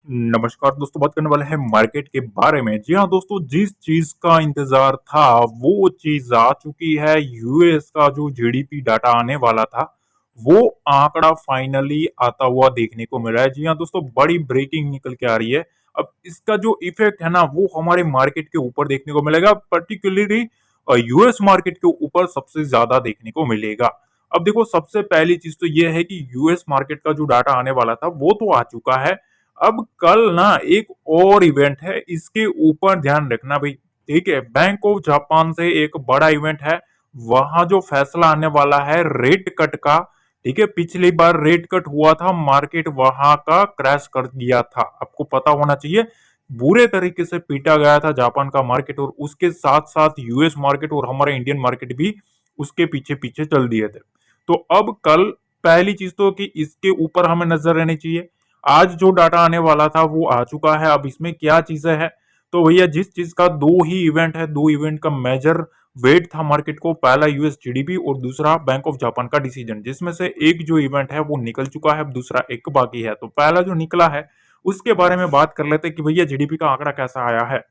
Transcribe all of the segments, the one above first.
नमस्कार दोस्तों, बात करने वाले हैं मार्केट के बारे में। जी हाँ दोस्तों, जिस चीज का इंतजार था वो चीज आ चुकी है। यूएस का जो जीडीपी डाटा आने वाला था वो आंकड़ा फाइनली आता हुआ देखने को मिला है। जी हाँ दोस्तों, बड़ी ब्रेकिंग निकल के आ रही है। अब इसका जो इफेक्ट है ना वो हमारे मार्केट के ऊपर देखने को मिलेगा, पर्टिकुलरली यूएस मार्केट के ऊपर सबसे ज्यादा देखने को मिलेगा। अब देखो, सबसे पहली चीज तो ये है कि यूएस मार्केट का जो डाटा आने वाला था वो तो आ चुका है। अब कल ना एक और इवेंट है, इसके ऊपर ध्यान रखना भाई। ठीक है, बैंक ऑफ जापान से एक बड़ा इवेंट है। वहां जो फैसला आने वाला है रेट कट का। ठीक है, पिछली बार रेट कट हुआ था, मार्केट वहां का क्रैश कर गया था, आपको पता होना चाहिए। बुरे तरीके से पीटा गया था जापान का मार्केट, और उसके साथ साथ यूएस मार्केट और हमारे इंडियन मार्केट भी उसके पीछे पीछे चल दिए थे। तो अब कल पहली चीज तो कि इसके ऊपर हमें नजर रहनी चाहिए। आज जो डाटा आने वाला था वो आ चुका है। अब इसमें क्या चीजें हैं, तो भैया जिस चीज का दो ही इवेंट है, दो इवेंट का मेजर वेट था मार्केट को, पहला यूएस जीडीपी और दूसरा बैंक ऑफ जापान का डिसीजन, जिसमें से एक जो इवेंट है वो निकल चुका है, अब दूसरा एक बाकी है। तो पहला जो निकला है उसके बारे में बात कर लेते हैं कि भैया जीडीपी का आंकड़ा कैसा आया है।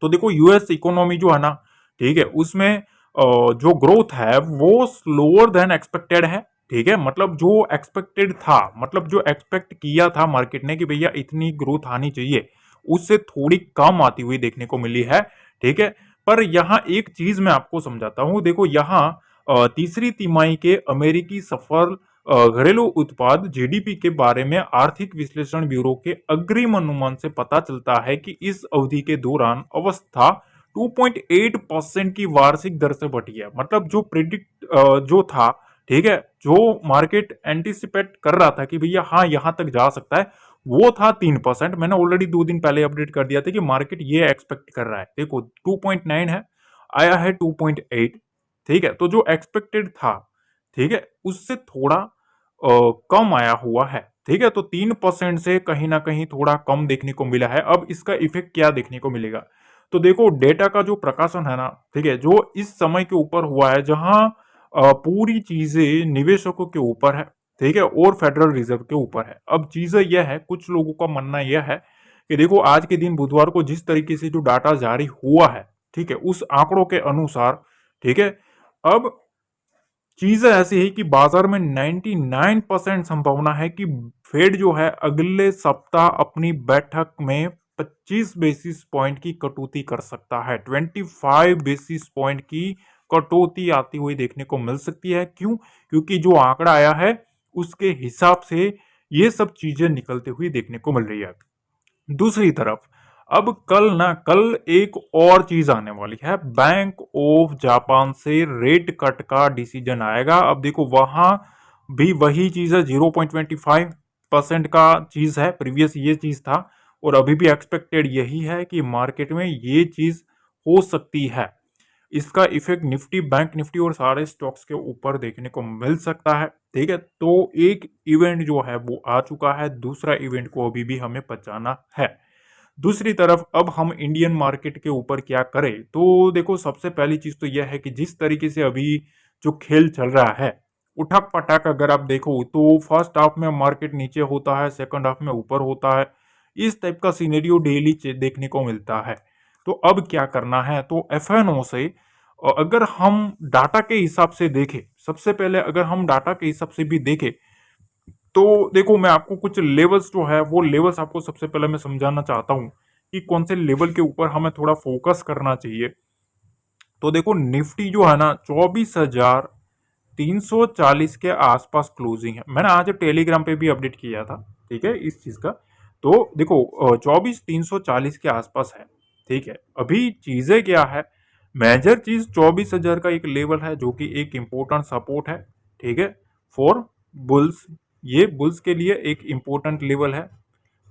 तो देखो, यूएस इकोनॉमी जो है ना, ठीक है, उसमें जो ग्रोथ है वो स्लोअर देन एक्सपेक्टेड है। ठीक है, मतलब जो एक्सपेक्टेड था, मतलब जो एक्सपेक्ट किया था मार्केट ने कि भैया इतनी ग्रोथ आनी चाहिए, उससे थोड़ी कम आती हुई देखने को मिली है। ठीक है, पर यहाँ एक चीज मैं आपको समझाता हूँ। देखो यहाँ तीसरी तिमाही के अमेरिकी सफल घरेलू उत्पाद जीडीपी के बारे में आर्थिक विश्लेषण ब्यूरो के अग्रिम अनुमान से पता चलता है कि इस अवधि के दौरान अवस्था 2.8% की वार्षिक दर से बढ़ी है। मतलब जो प्रिडिक्ट जो था, ठीक है, जो मार्केट एंटिसिपेट कर रहा था कि भैया हाँ यहां तक जा सकता है, वो था 3%। मैंने ऑलरेडी 2 दिन पहले अपडेट कर दिया था कि मार्केट ये एक्सपेक्ट कर रहा है। देखो 2.9 है, आया है 2.8। ठीक है, तो जो एक्सपेक्टेड था, ठीक है, उससे थोड़ा कम आया हुआ है। ठीक है, तो 3% से कहीं ना कहीं थोड़ा कम देखने को मिला है। अब इसका इफेक्ट क्या देखने को मिलेगा, तो देखो डेटा का जो प्रकाशन है ना, ठीक है, जो इस समय के ऊपर हुआ है, जहां पूरी चीजें निवेशकों के ऊपर है, ठीक है, और फेडरल रिजर्व के ऊपर है। अब चीजें यह है, कुछ लोगों का मानना यह है कि देखो आज के दिन बुधवार को जिस तरीके से जो डाटा जारी हुआ है, ठीक है, उस आंकड़ों के अनुसार, ठीक है, अब चीजें ऐसी है कि बाजार में 99% संभावना है कि फेड जो है अगले सप्ताह अपनी बैठक में 25 बेसिस पॉइंट की कटौती कर सकता है। 25 बेसिस पॉइंट की कटौती आती हुई देखने को मिल सकती है। क्यों? क्योंकि जो आंकड़ा आया है उसके हिसाब से ये सब चीजें निकलते हुई देखने को मिल रही है। दूसरी तरफ अब कल एक और चीज आने वाली है। बैंक ऑफ जापान से रेट कट का डिसीजन आएगा। अब देखो वहां भी वही चीज है, 0.25% का चीज है। प्रीवियस ये चीज था और अभी भी एक्सपेक्टेड यही है कि मार्केट में ये चीज हो सकती है। इसका इफेक्ट निफ्टी, बैंक निफ्टी और सारे स्टॉक्स के ऊपर देखने को मिल सकता है। ठीक है, तो एक इवेंट जो है वो आ चुका है, दूसरा इवेंट को अभी भी हमें पहचाना है। दूसरी तरफ अब हम इंडियन मार्केट के ऊपर क्या करें, तो देखो सबसे पहली चीज तो यह है कि जिस तरीके से अभी जो खेल चल रहा है, उठक पटक, अगर आप देखो तो फर्स्ट हाफ में मार्केट नीचे होता है, सेकंड हाफ में ऊपर होता है। इस टाइप का सिनेरियो डेली देखने को मिलता है। तो अब क्या करना है, तो एफएनओ से अगर हम डाटा के हिसाब से देखें, सबसे पहले अगर हम डाटा के हिसाब से भी देखें, तो देखो मैं आपको कुछ लेवल्स जो है वो लेवल्स आपको सबसे पहले मैं समझाना चाहता हूं कि कौन से लेवल के ऊपर हमें थोड़ा फोकस करना चाहिए। तो देखो निफ्टी जो है ना 24,340 के आसपास क्लोजिंग है। मैंने आज टेलीग्राम पे भी अपडेट किया था, ठीक है, इस चीज का। तो देखो 24,340 के आसपास है। ठीक है, अभी चीजें क्या है, मेजर चीज 24,000 का एक लेवल है जो कि एक इंपॉर्टेंट सपोर्ट है। ठीक है, फॉर बुल्स, ये बुल्स के लिए एक इंपॉर्टेंट लेवल है,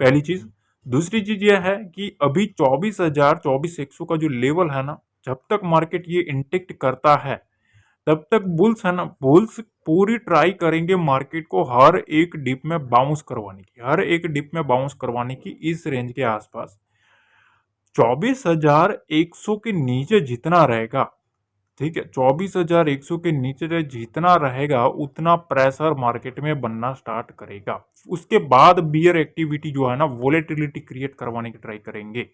पहली चीज। दूसरी चीज यह है कि अभी 24,000 24,100 का जो लेवल है ना, जब तक मार्केट ये इंटेक्ट करता है तब तक बुल्स है ना, बुल्स पूरी ट्राई करेंगे मार्केट को हर एक डिप में बाउंस करवाने की, हर एक डिप में बाउंस करवाने की इस रेंज के आसपास। 24,100 के नीचे जितना रहेगा, ठीक है, 24,100 के नीचे जितना रहेगा उतना प्रेशर मार्केट में बनना स्टार्ट करेगा। उसके बाद बियर एक्टिविटी जो है ना वोलेटिलिटी क्रिएट करवाने की ट्राई करेंगे।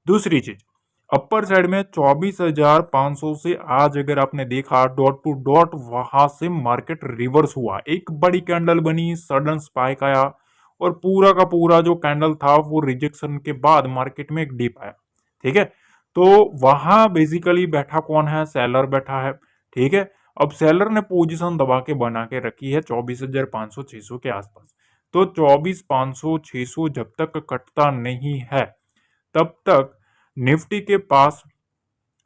दूसरी चीज, अपर साइड में 24,500 से आज अगर आपने देखा डॉट टू डॉट वहां से मार्केट रिवर्स हुआ, एक बड़ी कैंडल बनी, सडन स्पाइक आया और पूरा का पूरा जो कैंडल था वो रिजेक्शन के बाद मार्केट में एक डिप आया। ठीक है, तो वहां बेसिकली बैठा कौन है? सेलर बैठा है। ठीक है, अब सेलर ने पोजीशन दबा के बना के रखी है 24,500 600 के आसपास। तो 24,500 600 जब तक कटता नहीं है तब तक निफ्टी के पास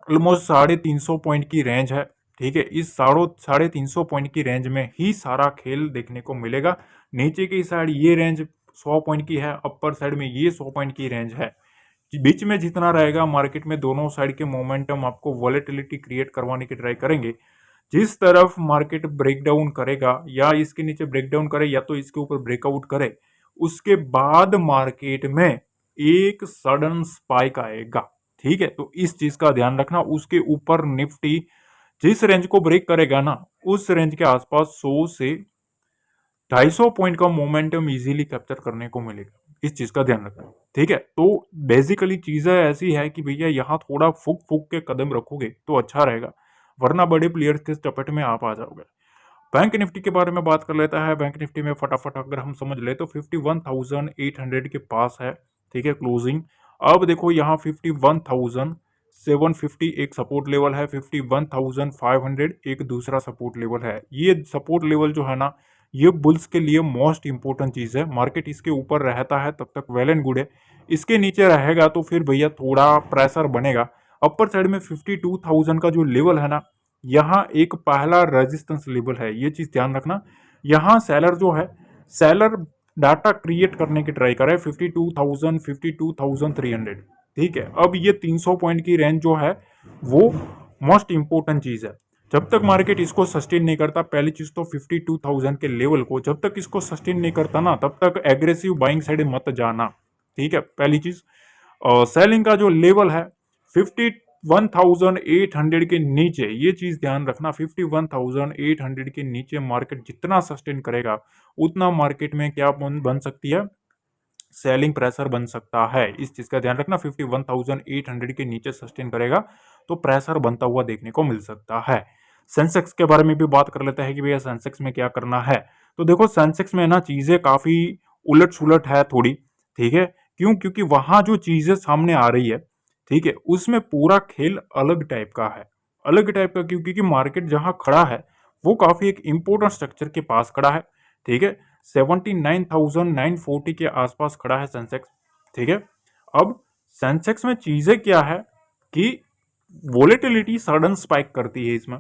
ऑलमोस्ट 350 पॉइंट की रेंज है। ठीक है, इस 350 पॉइंट की रेंज में ही सारा खेल देखने को मिलेगा। नीचे की साइड ये रेंज 100 पॉइंट की है, अपर साइड में ये 100 पॉइंट की रेंज है। बीच में जितना रहेगा मार्केट में दोनों साइड के मोमेंटम आपको वॉलेटिलिटी क्रिएट करवाने की ट्राई करेंगे। जिस तरफ मार्केट ब्रेकडाउन करेगा या इसके नीचे ब्रेकडाउन करे या तो इसके ऊपर ब्रेकआउट करे, उसके बाद मार्केट में एक सडन स्पाइक आएगा। ठीक है, तो इस चीज का ध्यान रखना। उसके ऊपर निफ्टी जिस रेंज को ब्रेक करेगा ना, उस रेंज के आसपास 100 से 250 पॉइंट का मोमेंटम इजीली कैप्चर करने को मिलेगा। इस चीज का ध्यान रखना। ठीक है, तो बेसिकली चीजें ऐसी है कि भैया यहाँ थोड़ा फूक फूक के कदम रखोगे तो अच्छा रहेगा, वरना बड़े प्लेयर्स के चपेट में आप आ जाओगे। बैंक निफ्टी के बारे में बात कर लेता है। बैंक निफ्टी में फटाफट अगर हम समझ ले तो 51,800 के पास है। ठीक है, क्लोजिंग। अब देखो यहाँ 51,750 एक सपोर्ट लेवल है, 51,500 एक दूसरा सपोर्ट लेवल है। ये सपोर्ट लेवल जो है ना, ये बुल्स के लिए मोस्ट इंपोर्टेंट चीज है। मार्केट इसके ऊपर रहता है तब तक वेल एंड गुड है, इसके नीचे रहेगा तो फिर भैया थोड़ा प्रेशर बनेगा। अपर साइड में 52,000 का जो लेवल है ना, यहाँ एक पहला रेजिस्टेंस लेवल है, ये चीज ध्यान रखना। यहाँ सेलर जो है, सेलर डाटा क्रिएट करने की ट्राई करे 52,000 52,300। ठीक है, अब ये 300 पॉइंट की रेंज जो है वो मोस्ट इंपोर्टेंट चीज है। जब तक मार्केट इसको सस्टेन नहीं करता, पहली चीज तो 52,000 के लेवल को जब तक इसको सस्टेन नहीं करता ना, तब तक एग्रेसिव बाइंग साइड मत जाना। ठीक है, पहली चीज। सेलिंग का जो लेवल है 51,800 के नीचे, ये चीज ध्यान रखना। 51,800 के नीचे मार्केट जितना सस्टेन करेगा उतना मार्केट में क्या बन सकती है? सेलिंग प्रेशर बन सकता है। इस चीज का ध्यान रखना। 51,800 के नीचे सस्टेन करेगा तो प्रेशर बनता हुआ देखने को मिल सकता है। सेंसेक्स के बारे में भी बात कर लेते हैं कि भैया सेंसेक्स में क्या करना है। तो देखो सेंसेक्स में ना चीजें काफी उलट सुलट है थोड़ी। ठीक है, क्यों? क्योंकि वहां जो चीजें सामने आ रही है, ठीक है, उसमें पूरा खेल अलग टाइप का है। अलग टाइप का क्यों? क्योंकि मार्केट जहां खड़ा है वो काफी एक इंपोर्टेंट स्ट्रक्चर के पास खड़ा है। ठीक है, 79,940 के आसपास खड़ा है सेंसेक्स। ठीक है, अब सेंसेक्स में चीजें क्या है कि वोलेटिलिटी सडन स्पाइक करती है इसमें।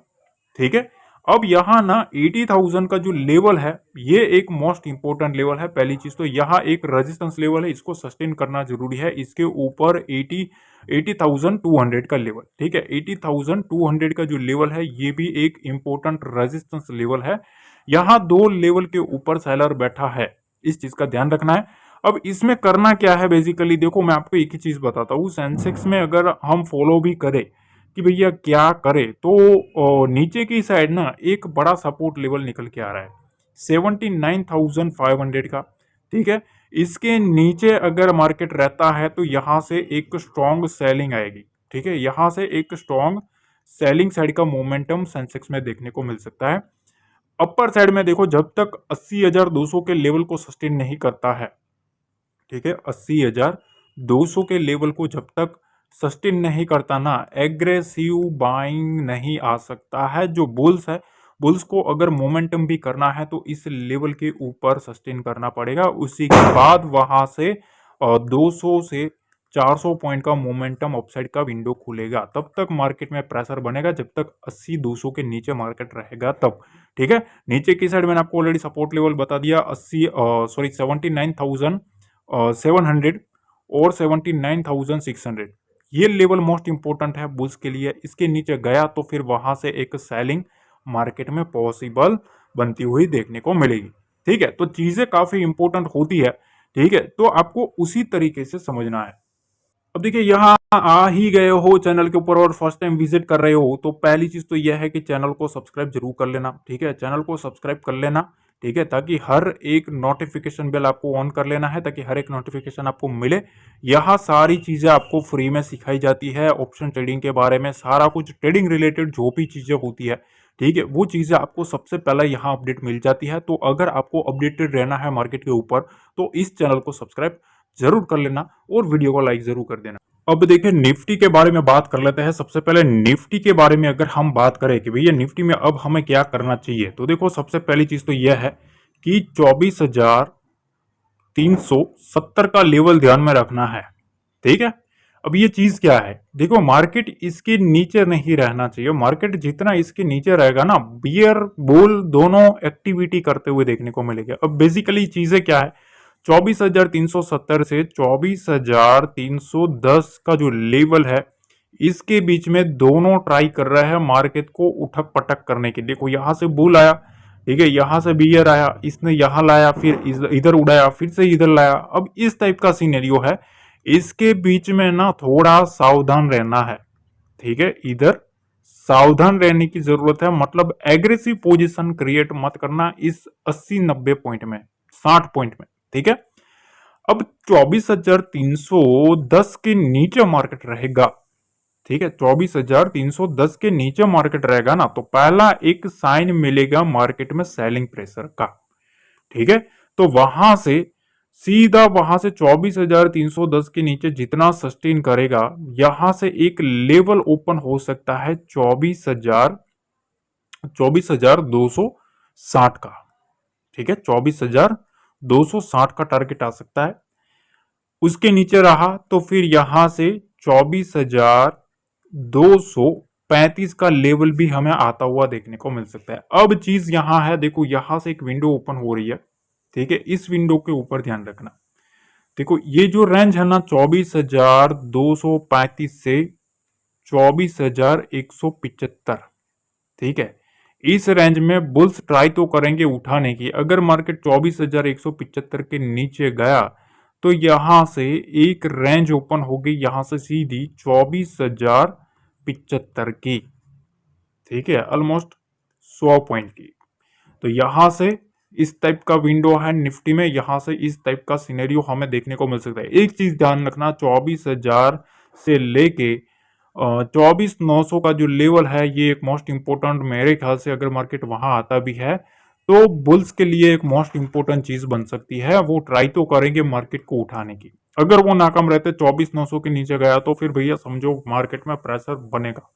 ठीक है, अब यहाँ ना 80,000 का जो लेवल है ये एक मोस्ट इंपोर्टेंट लेवल है। पहली चीज तो यहाँ एक रेजिस्टेंस लेवल है, इसको सस्टेन करना जरूरी है। इसके ऊपर 80,200 का लेवल। ठीक है, 80,200 का जो लेवल है ये भी एक इंपोर्टेंट रेजिस्टेंस लेवल है। यहाँ दो लेवल के ऊपर सेलर बैठा है, इस चीज का ध्यान रखना है। अब इसमें करना क्या है बेसिकली, देखो मैं आपको एक ही चीज बताता हूँ। सेंसेक्स में अगर हम फॉलो भी करें कि भैया क्या करे, तो नीचे की साइड ना एक बड़ा सपोर्ट लेवल निकल के आ रहा है 79,500 का। ठीक है, इसके नीचे अगर मार्केट रहता है तो यहां से एक स्ट्रॉन्ग सेलिंग आएगी। ठीक है, यहां से एक स्ट्रॉन्ग सेलिंग साइड का मोमेंटम सेंसेक्स में देखने को मिल सकता है। अपर साइड में देखो जब तक 80,200 के लेवल को सस्टेन नहीं करता है, ठीक है, 80,200 के लेवल को जब तक सस्टेन नहीं करता ना, एग्रेसिव बाइंग नहीं आ सकता है। जो बुल्स है, बुल्स को अगर मोमेंटम भी करना है तो इस लेवल के ऊपर सस्टेन करना पड़ेगा। उसी के बाद वहां से 200 से 400 पॉइंट का मोमेंटम अपसाइड का विंडो खुलेगा। तब तक मार्केट में प्रेशर बनेगा जब तक 80,200 के नीचे मार्केट रहेगा तब। ठीक है, नीचे की साइड मैंने आपको ऑलरेडी सपोर्ट लेवल बता दिया, 79,700 और 79,600। ये लेवल मोस्ट इंपोर्टेंट है बुल्स के लिए। इसके नीचे गया तो फिर वहां से एक सेलिंग मार्केट में पॉसिबल बनती हुई देखने को मिलेगी। ठीक है, तो चीजें काफी इंपोर्टेंट होती है। ठीक है, तो आपको उसी तरीके से समझना है। अब देखिए यहाँ आ ही गए हो चैनल के ऊपर और फर्स्ट टाइम विजिट कर रहे हो, तो पहली चीज तो यह है कि चैनल को सब्सक्राइब जरूर कर लेना। ठीक है, चैनल को सब्सक्राइब कर लेना। ठीक है, ताकि हर एक नोटिफिकेशन बेल आपको ऑन कर लेना है, ताकि हर एक नोटिफिकेशन आपको मिले। यहाँ सारी चीजें आपको फ्री में सिखाई जाती है, ऑप्शन ट्रेडिंग के बारे में सारा कुछ, ट्रेडिंग रिलेटेड जो भी चीजें होती है, ठीक है, वो चीजें आपको सबसे पहले यहाँ अपडेट मिल जाती है। तो अगर आपको अपडेटेड रहना है मार्केट के ऊपर, तो इस चैनल को सब्सक्राइब जरूर कर लेना और वीडियो को लाइक जरूर कर देना। अब देखिए निफ्टी के बारे में बात कर लेते हैं। सबसे पहले निफ्टी के बारे में अगर हम बात करें कि भैया निफ्टी में अब हमें क्या करना चाहिए, तो देखो सबसे पहली चीज तो यह है कि 24,370 का लेवल ध्यान में रखना है। ठीक है, अब ये चीज क्या है, देखो मार्केट इसके नीचे नहीं रहना चाहिए। मार्केट जितना इसके नीचे रहेगा ना, बियर बुल दोनों एक्टिविटी करते हुए देखने को मिलेगा। अब बेसिकली चीजें क्या है, 24,370 से 24,310 का जो लेवल है, इसके बीच में दोनों ट्राई कर रहे हैं मार्केट को उठक पटक करने की। देखो यहां से बुल आया, ठीक है, यहां से बियर आया, इसने यहां लाया, फिर इधर उड़ाया, फिर से इधर लाया। अब इस टाइप का सीनेरियो है, इसके बीच में ना थोड़ा सावधान रहना है। ठीक है, इधर सावधान रहने की जरूरत है, मतलब एग्रेसिव पोजीशन क्रिएट मत करना इस 80-90 पॉइंट में, 60 पॉइंट में। ठीक है, अब 24,310 के नीचे मार्केट रहेगा। ठीक है, 24,310 के नीचे मार्केट रहेगा ना, तो पहला एक साइन मिलेगा मार्केट में सेलिंग प्रेशर का। ठीक है, तो वहां से सीधा वहां से 24,310 के नीचे जितना सस्टेन करेगा, यहां से एक लेवल ओपन हो सकता है 24,260 का। ठीक है, 24,260 का टारगेट आ सकता है। उसके नीचे रहा तो फिर यहां से 24,235 का लेवल भी हमें आता हुआ देखने को मिल सकता है। अब चीज यहां है, देखो यहां से एक विंडो ओपन हो रही है। ठीक है, इस विंडो के ऊपर ध्यान रखना। देखो ये जो रेंज है ना, 24,235 से 24,175। ठीक है, इस रेंज में बुल्स ट्राई तो करेंगे उठाने की। अगर मार्केट 24,175 के नीचे गया, तो यहां से एक रेंज ओपन होगी, यहां से सीधी 24,075 की। ठीक है, ऑलमोस्ट 100 पॉइंट की। तो यहां से इस टाइप का विंडो है निफ्टी में, यहां से इस टाइप का सिनेरियो हमें देखने को मिल सकता है। एक चीज ध्यान रखना, 24,000 से लेके 24,900 का जो लेवल है, ये एक मोस्ट इंपोर्टेंट मेरे ख्याल से, अगर मार्केट वहां आता भी है तो बुल्स के लिए एक मोस्ट इंपोर्टेंट चीज बन सकती है। वो ट्राई तो करेंगे मार्केट को उठाने की। अगर वो नाकाम रहते, 24,900 के नीचे गया, तो फिर भैया समझो मार्केट में प्रेशर बनेगा।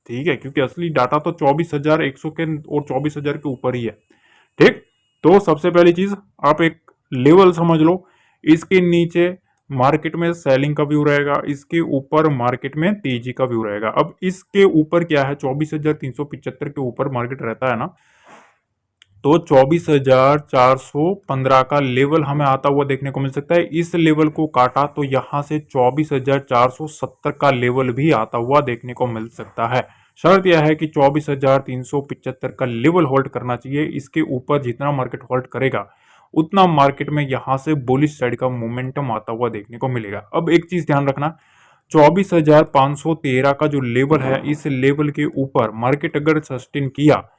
ठीक है, क्योंकि असली डाटा तो 24,100 के और 24,000 के ऊपर ही है। ठीक, तो सबसे पहली चीज आप एक लेवल समझ लो, इसके नीचे मार्केट में सेलिंग का व्यू रहेगा, इसके ऊपर मार्केट में तेजी का व्यू रहेगा। अब इसके ऊपर क्या है, 24,375 के ऊपर मार्केट रहता है ना, तो 24,415 का लेवल हमें आता हुआ देखने को मिल सकता है। इस लेवल को काटा तो यहां से 24,470 का लेवल भी आता हुआ देखने को मिल सकता है। शर्त यह है कि 24,375 का लेवल होल्ड करना चाहिए। इसके ऊपर जितना मार्केट होल्ड करेगा, उतना मार्केट में यहां से बुलिश साइड का मोमेंटम आता हुआ देखने को मिलेगा। अब एक चीज ध्यान रखना, 24,513 का जो लेवल है, इस लेवल के ऊपर मार्केट अगर सस्टेन किया,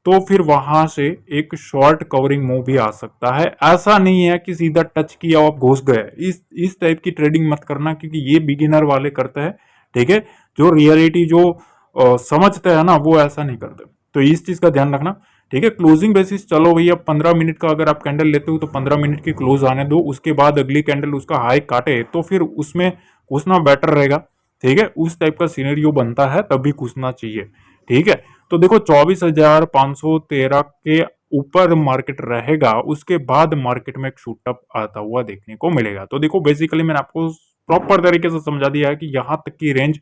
तो फिर वहां से एक शॉर्ट कवरिंग मूव भी आ सकता है। ऐसा नहीं है कि सीधा टच किया और घुस गए। इस टाइप की ट्रेडिंग मत करना, क्योंकि ये बिगिनर वाले करते हैं। ठीक है, जो रियलिटी जो समझते हैं ना, वो ऐसा नहीं करते। तो इस चीज का ध्यान रखना। ठीक है, क्लोजिंग बेसिस चलो भैया, 15 मिनट का अगर आप कैंडल लेते हो तो 15 मिनट की क्लोज आने दो, उसके बाद अगली कैंडल उसका हाई काटे तो फिर उसमें घुसना बेटर रहेगा। ठीक है, उस टाइप का सीनेरियो बनता है तभी घुसना चाहिए। ठीक है, तो देखो 24,513 के ऊपर मार्केट रहेगा, उसके बाद मार्केट में एक शूटअप आता हुआ देखने को मिलेगा। तो देखो बेसिकली मैंने आपको प्रॉपर तरीके से समझा दिया है कि यहां तक की रेंज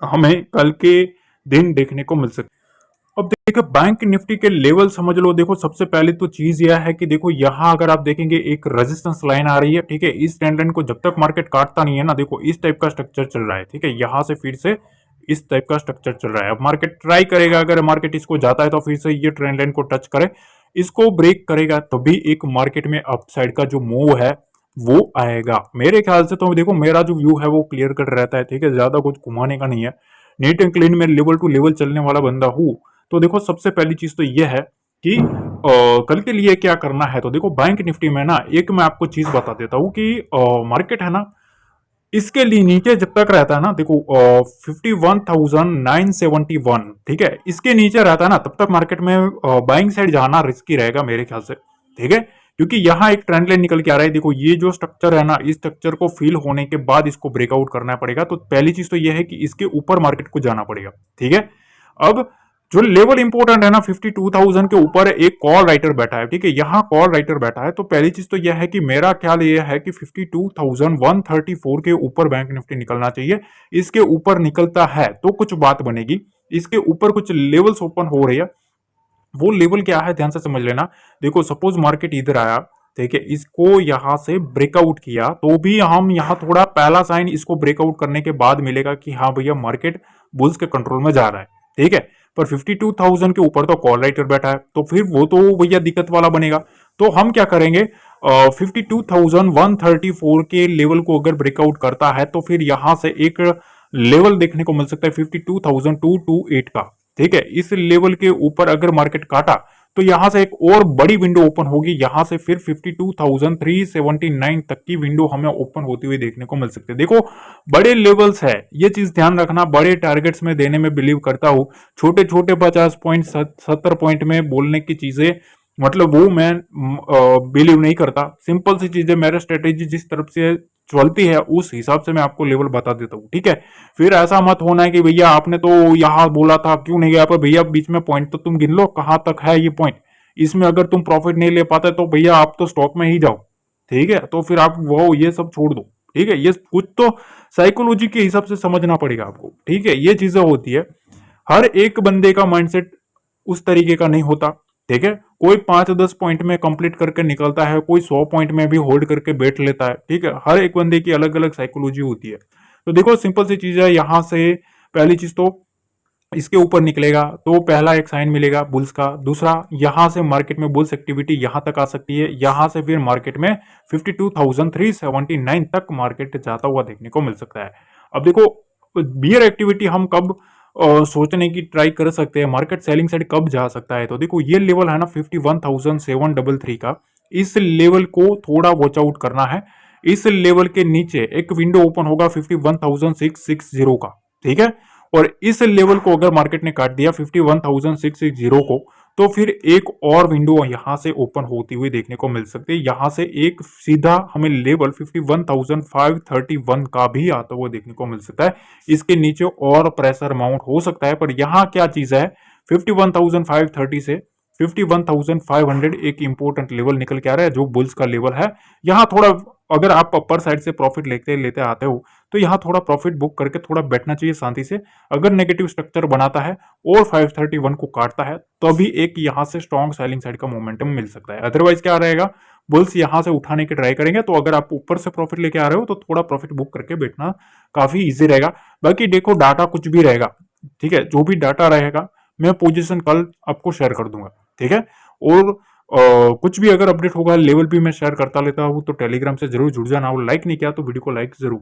हमें कल के दिन देखने को मिल सकती है। अब देखो बैंक निफ्टी के लेवल समझ लो। देखो सबसे पहले तो चीज यह है कि देखो यहां अगर आप देखेंगे एक रेजिस्टेंस लाइन आ रही है। ठीक है, इस ट्रेंड लाइन को जब तक मार्केट काटता नहीं है ना, देखो इस टाइप का स्ट्रक्चर चल रहा है। ठीक है, यहां से फिर से इस टाइप का स्ट्रक्चर चल रहा है। अब मार्केट ट्राई करेगा, अगर मार्केट इसको जाता है तो फिर से ये ट्रेंड लाइन को टच करे, इसको ब्रेक करेगा, तभी एक मार्केट में अपसाइड का जो मूव है वो आएगा। मेरे ख्याल से तो देखो मेरा जो व्यू है वो क्लियर कट रहता है, ठीक है, ज्यादा कुछ घुमाने का नहीं है। नीट एंड क्लीन में लेवल टू लेवल चलने वाला बंदा हूँ। तो देखो सबसे पहली चीज तो ये है कि कल के लिए क्या करना है। तो देखो बैंक निफ्टी में ना एक मैं आपको चीज बता देता हूँ कि मार्केट है ना, इसके लिए नीचे जब तक रहता है ना, देखो 51,971, ठीक है, इसके नीचे रहता है ना तब तक मार्केट में बाइंग साइड जाना रिस्की रहेगा मेरे ख्याल से, ठीक है। क्योंकि यहाँ एक ट्रेंड लाइन निकल के आ रहा है। देखो ये जो स्ट्रक्चर है ना, इस स्ट्रक्चर को फील होने के बाद इसको ब्रेकआउट करना पड़ेगा। तो पहली चीज तो ये है कि इसके ऊपर मार्केट को जाना पड़ेगा, ठीक है। अब जो लेवल इंपॉर्टेंट है ना, 52,000 के ऊपर एक कॉल राइटर बैठा है, ठीक है, यहाँ कॉल राइटर बैठा है। तो पहली चीज तो यह है कि मेरा ख्याल यह है कि 52,134 के ऊपर बैंक निफ्टी निकलना चाहिए। इसके ऊपर निकलता है तो कुछ बात बनेगी। इसके ऊपर कुछ लेवल्स ओपन हो रही है, वो लेवल क्या है ध्यान से समझ लेना। देखो सपोज मार्केट इधर आया, ठीक है, इसको यहां से ब्रेकआउट किया तो भी हम यहाँ थोड़ा पहला साइन इसको ब्रेकआउट करने के बाद मिलेगा कि हाँ भैया मार्केट बुल्स के कंट्रोल में जा रहा है, ठीक है। पर 52,000 के ऊपर तो कॉल राइटर बैठा है, तो फिर वो तो भैया दिक्कत वाला बनेगा। तो हम क्या करेंगे, 52,134 के लेवल को अगर ब्रेकआउट करता है तो फिर यहां से एक लेवल देखने को मिल सकता है 52,228 का, ठीक है। इस लेवल के ऊपर अगर मार्केट काटा तो यहां से एक और बड़ी विंडो ओपन होगी, यहां से फिर 52,379 तक की विंडो हमें ओपन होती हुई देखने को मिल सकती है। देखो बड़े लेवल्स है, ये चीज ध्यान रखना। बड़े टारगेट्स में देने में बिलीव करता हूं। छोटे छोटे 50 पॉइंट 70 पॉइंट में बोलने की चीजें, मतलब वो मैं बिलीव नहीं करता। सिंपल सी चीजें, मेरा स्ट्रेटेजी जिस तरफ से चलती है उस हिसाब से मैं आपको लेवल बता देता हूँ, ठीक है। फिर ऐसा मत होना है कि भैया आपने तो यहाँ बोला था क्यों नहीं गया, पर भैया बीच में पॉइंट तो तुम गिन लो कहां तक है ये पॉइंट। इसमें अगर तुम प्रॉफिट नहीं ले पाते तो भैया आप तो स्टॉक में ही जाओ, ठीक है। तो फिर आप वो ये सब छोड़ दो, ठीक है। ये कुछ तो साइकोलॉजी के हिसाब से समझना पड़ेगा आपको, ठीक है। ये चीजें होती है, हर एक बंदे का माइंडसेट उस तरीके का नहीं होता, ठीक है। कोई 5-10 पॉइंट में कंप्लीट करके निकलता है, कोई 100 पॉइंट में भी होल्ड करके बैठ लेता है, ठीक है। हर एक बंदे की अलग अलग साइकोलॉजी होती है। तो देखो सिंपल सी चीज है, यहां से पहली चीज तो इसके ऊपर निकलेगा तो पहला एक साइन मिलेगा बुल्स का। दूसरा, यहां से मार्केट में बुल्स एक्टिविटी यहां तक आ सकती है, यहां से फिर मार्केट में 52,379 तक मार्केट जाता हुआ देखने को मिल सकता है। अब देखो बियर एक्टिविटी हम कब सोचने की ट्राई कर सकते हैं, मार्केट सेलिंग साइड कब जा सकता है। तो देखो ये लेवल है ना 51,733 का, इस लेवल को थोड़ा वॉच आउट करना है। इस लेवल के नीचे एक विंडो ओपन होगा 51,660 का, ठीक है। और इस लेवल को अगर मार्केट ने काट दिया 51,660 को, तो फिर एक और विंडो यहां से ओपन होती हुई देखने को मिल सकती है। यहां से एक सीधा हमें लेवल 51,531 का भी आता हुआ देखने को मिल सकता है। इसके नीचे और प्रेशर माउंट हो सकता है, पर यहां क्या चीज है, 51,530 से 51,500 एक इंपॉर्टेंट लेवल निकल के आ रहा है जो बुल्स का लेवल है। यहां थोड़ा अगर आप अपर साइड से प्रॉफिट लेते लेते आते हो तो यहाँ थोड़ा प्रॉफिट बुक करके थोड़ा बैठना चाहिए शांति से। अगर नेगेटिव स्ट्रक्चर बनाता है और 531 को काटता है तो भी एक यहाँ से स्ट्रॉन्ग सेलिंग साइड का मोमेंटम मिल सकता है। अदरवाइज क्या रहेगा, बुल्स यहाँ से उठाने की ट्राई करेंगे। तो अगर आप ऊपर से प्रॉफिट लेके आ रहे हो तो थोड़ा प्रॉफिट बुक करके बैठना काफी ईजी रहेगा। बाकी देखो डाटा कुछ भी रहेगा, ठीक है, जो भी डाटा रहेगा मैं पोजिशन कल आपको शेयर कर दूंगा, ठीक है। और कुछ भी अगर अपडेट होगा लेवल भी मैं शेयर करता लेता हूँ, तो टेलीग्राम से जरूर जुड़ जाना। और लाइक नहीं किया तो वीडियो को लाइक जरूर